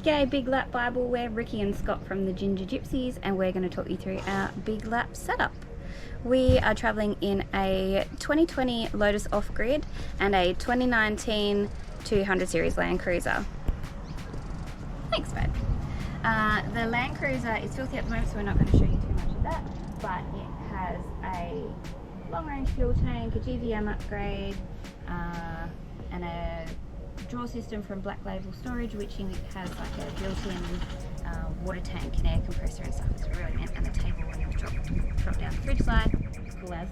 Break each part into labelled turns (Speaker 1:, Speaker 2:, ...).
Speaker 1: G'day Big Lap Bible, we're Rikki and Scott from the Ginger Gypsies and we're going to talk you through our Big Lap setup. We are travelling in a 2020 Lotus Off-Grid and a 2019 200 Series Land Cruiser. Thanks, babe. The Land Cruiser is filthy at the moment, so we're not going to show you too much of that, but it has a long-range fuel tank, a GVM upgrade, and a drawer system from Black Label Storage, which has like a built-in water tank and air compressor and stuff. It's really mint, and the table when you drop down the fridge slide, it's cool as.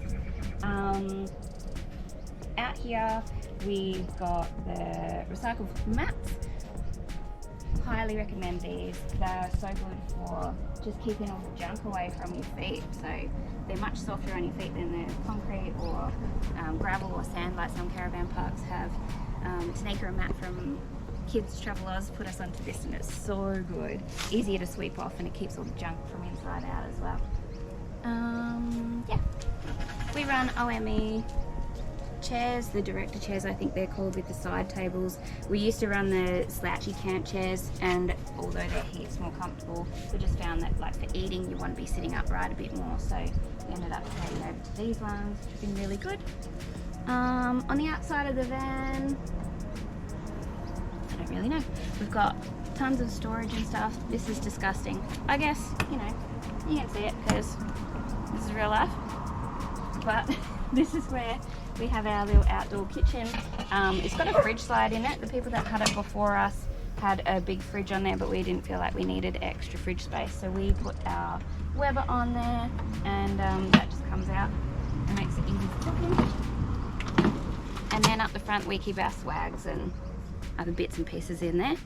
Speaker 1: Out here we've got the recycled mats. Highly recommend these. They're so good for just keeping all the junk away from your feet. So they're much softer on your feet than the concrete or gravel or sand like some caravan parks have. Sneaker and mat from Kids Travel Oz put us onto this, and it's so good. Easier to sweep off, and it keeps all the junk from inside out as well. Yeah, we run OME chairs, the director chairs I think they're called, with the side tables. We used to run the slouchy camp chairs, and although they're heaps more comfortable, we just found that like for eating you want to be sitting upright a bit more, so we ended up heading over to these ones, which have been really good. On the outside of the van, I don't really know, we've got tons of storage and stuff. This is disgusting. I guess, you know, you can see it because this is real life, but this is where we have our little outdoor kitchen. It's got a fridge slide in it. The people that had it before us had a big fridge on there, but we didn't feel like we needed extra fridge space, so we put our Weber on there, and that just comes out and makes it easy for cooking. And then up the front we keep our swags and other bits and pieces in there.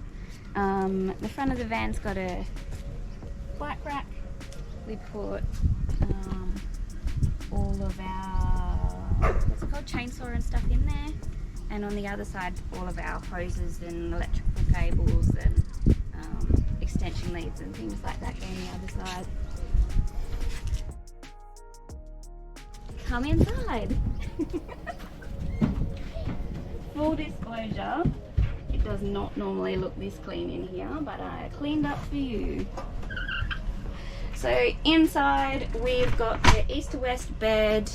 Speaker 1: The front of the van's got a bike rack. We put all of our, what's it called, chainsaw and stuff in there. And on the other side, all of our hoses and electrical cables and extension leads and things like that go on the other side. Come inside. Full disclosure, it does not normally look this clean in here, but I cleaned up for you. So inside we've got the east to west bed,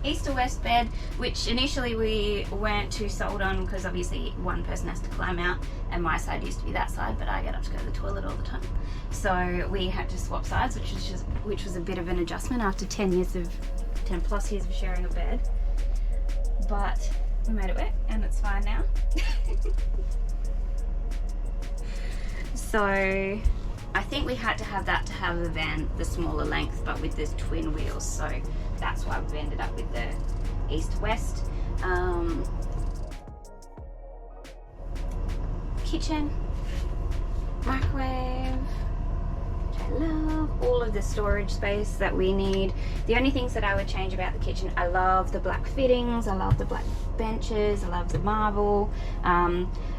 Speaker 1: east to west bed, which initially we weren't too sold on because obviously one person has to climb out, and my side used to be that side, but I get up to go to the toilet all the time, so we had to swap sides, which was a bit of an adjustment after 10 plus years of sharing a bed, but we made it work and it's fine now. So I think we had to have that to have the van the smaller length, but with this twin wheels, so that's why we've ended up with the east-west. Kitchen, microwave, which I love, all of the storage space that we need. The only things that I would change about the kitchen, I love the black fittings, I love the black benches, I love the marble.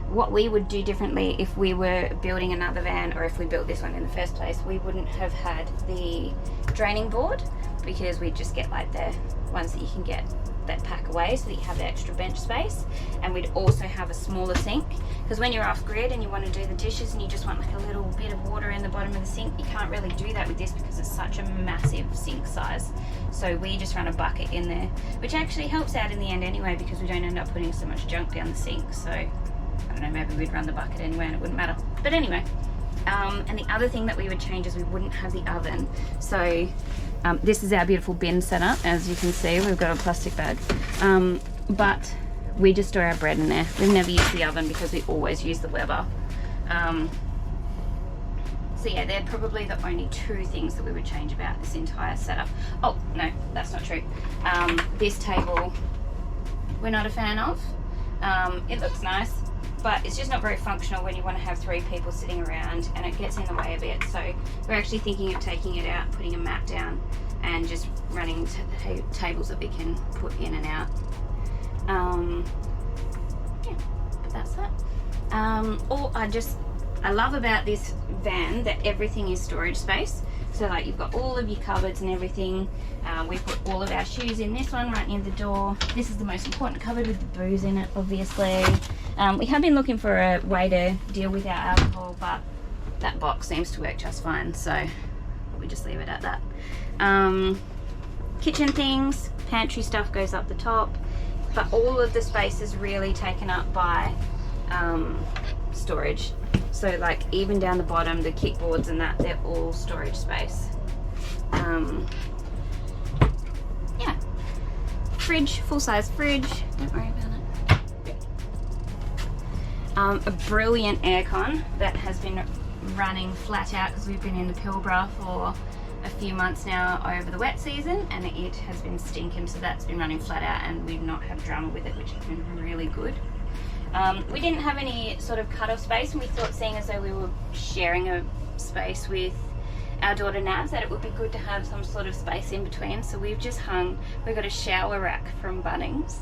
Speaker 1: What we would do differently if we were building another van, or if we built this one in the first place, we wouldn't have had the draining board, because we just get like the ones that you can get that pack away so that you have the extra bench space. And we'd also have a smaller sink, because when you're off grid and you want to do the dishes and you just want like a little bit of water in the bottom of the sink, you can't really do that with this because it's such a massive sink size. So we just run a bucket in there, which actually helps out in the end anyway, because we don't end up putting so much junk down the sink. So I don't know, maybe we'd run the bucket anyway and it wouldn't matter, but anyway. And the other thing that we would change is we wouldn't have the oven. So this is our beautiful bin setup. As you can see, we've got a plastic bag, but we just store our bread in there. We've never used the oven because we always use the Weber. So yeah, they're probably the only two things that we would change about this entire setup. Oh no, that's not true. This table we're not a fan of. It looks nice, but it's just not very functional when you want to have 3 people sitting around, and it gets in the way a bit. So we're actually thinking of taking it out, putting a mat down, and just running tables that we can put in and out. Yeah, but that's that. All I love about this van that everything is storage space. So like you've got all of your cupboards and everything. We put all of our shoes in this one right near the door. This is the most important cupboard with the booze in it, obviously. We have been looking for a way to deal with our alcohol, but that box seems to work just fine, so we just leave it at that. Kitchen things, pantry stuff goes up the top, but all of the space is really taken up by storage. So like even down the bottom, the kickboards and that, they're all storage space. Yeah, fridge, full-size fridge, don't worry about it. A brilliant aircon that has been running flat out because we've been in the Pilbara for a few months now over the wet season, and it has been stinking, so that's been running flat out and we've not had drama with it, which has been really good. We didn't have any sort of cut-off space, and we thought, seeing as though we were sharing a space with our daughter Navs, that it would be good to have some sort of space in between. So we've just we've got a shower rack from Bunnings,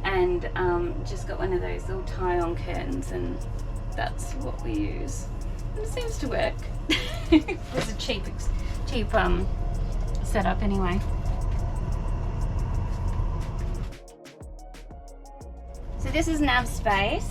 Speaker 1: and just got one of those little tie-on curtains, and that's what we use. And it seems to work. It was a cheap setup anyway. So this is Nav's space.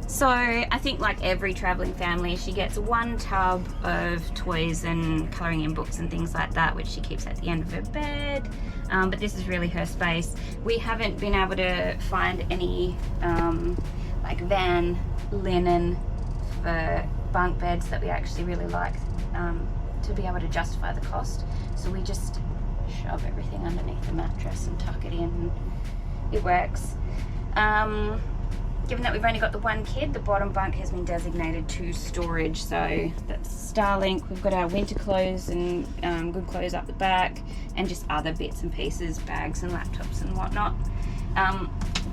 Speaker 1: So I think like every traveling family, she gets one tub of toys and colouring in books and things like that, which she keeps at the end of her bed. But this is really her space. We haven't been able to find any like van linen for bunk beds that we actually really like, to be able to justify the cost. So we just shove everything underneath the mattress and tuck it in, and it works. Given that we've only got the one kid, the bottom bunk has been designated to storage, so that's Starlink. We've got our winter clothes and good clothes up the back, and just other bits and pieces, bags and laptops and whatnot.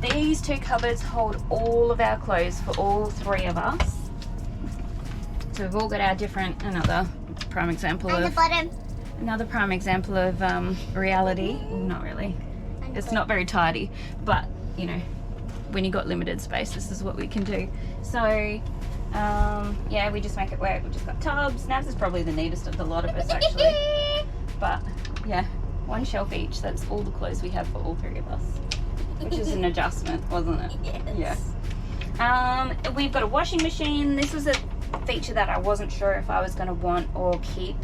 Speaker 1: These two cupboards hold all of our clothes for all three of us. So we've all got our different, another prime example of reality. Well, not really. It's not very tidy, but you know, when you've got limited space, this is what we can do. So yeah, we just make it work. We've just got tubs. Navs is probably the neatest of the lot of us, actually. But yeah, one shelf each. That's all the clothes we have for all three of us, which is an adjustment, wasn't it?
Speaker 2: Yes.
Speaker 1: Yeah. We've got a washing machine. This was a feature that I wasn't sure if I was going to want or keep,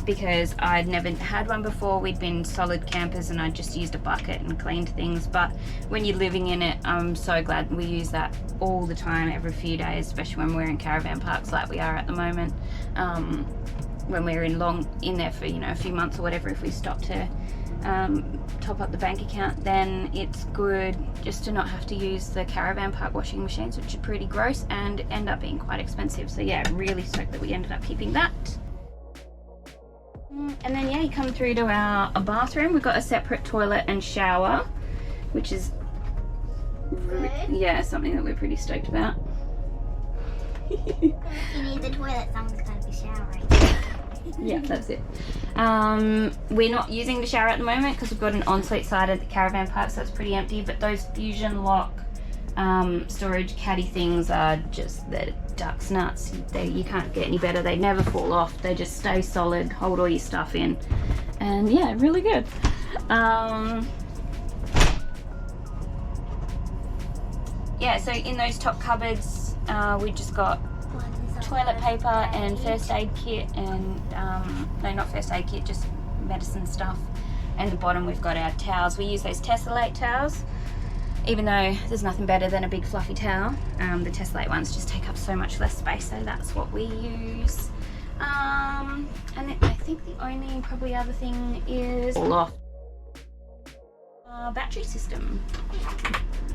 Speaker 1: because I'd never had one before. We'd been solid campers and I just used a bucket and cleaned things, but when you're living in it, I'm so glad we use that all the time, every few days, especially when we're in caravan parks like we are at the moment. When we're in there for, you know, a few months or whatever, if we stop to top up the bank account, then it's good just to not have to use the caravan park washing machines, which are pretty gross and end up being quite expensive. So yeah, really stoked that we ended up keeping that. And then yeah, you come through to our bathroom. We've got a separate toilet and shower, which is yeah, something that we're pretty stoked about.
Speaker 2: If you need the toilet, someone's going to be showering.
Speaker 1: Yeah, that's it. We're not using the shower at the moment because we've got an ensuite side at the caravan park, so it's pretty empty. But those fusion lock storage caddy things are just, they're duck's nuts. You can't get any better. They never fall off. They just stay solid, hold all your stuff in, and yeah, really good. Yeah, so in those top cupboards, we just got toilet paper and first aid kit, and no, not first aid kit, just medicine stuff. And the bottom we've got our towels. We use those Tessellate towels, even though there's nothing better than a big fluffy towel. The Tessellate ones just take up so much less space, so that's what we use. And then I think the only probably other thing is battery system.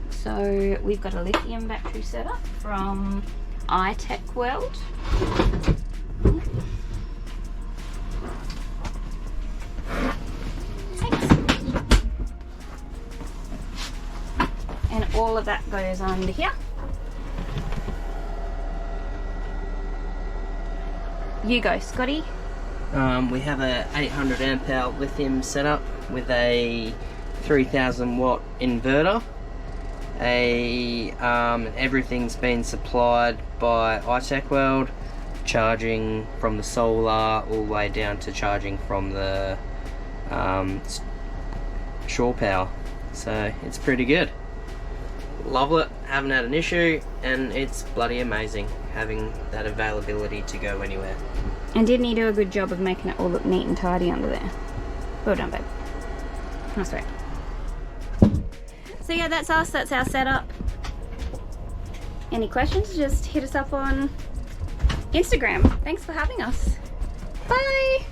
Speaker 1: So we've got a lithium battery setup from iTech World. And all of that goes under here. You go, Scotty.
Speaker 3: We have a 800 amp hour lithium setup with a 3000 watt inverter. Everything's been supplied by iTech World, charging from the solar all the way down to charging from the shore power. So it's pretty good. Love it, haven't had an issue, and it's bloody amazing having that availability to go anywhere.
Speaker 1: And didn't he do a good job of making it all look neat and tidy under there? Well done, babe. Nice work. So yeah, that's us, that's our setup. Any questions, just hit us up on Instagram. Thanks for having us. Bye!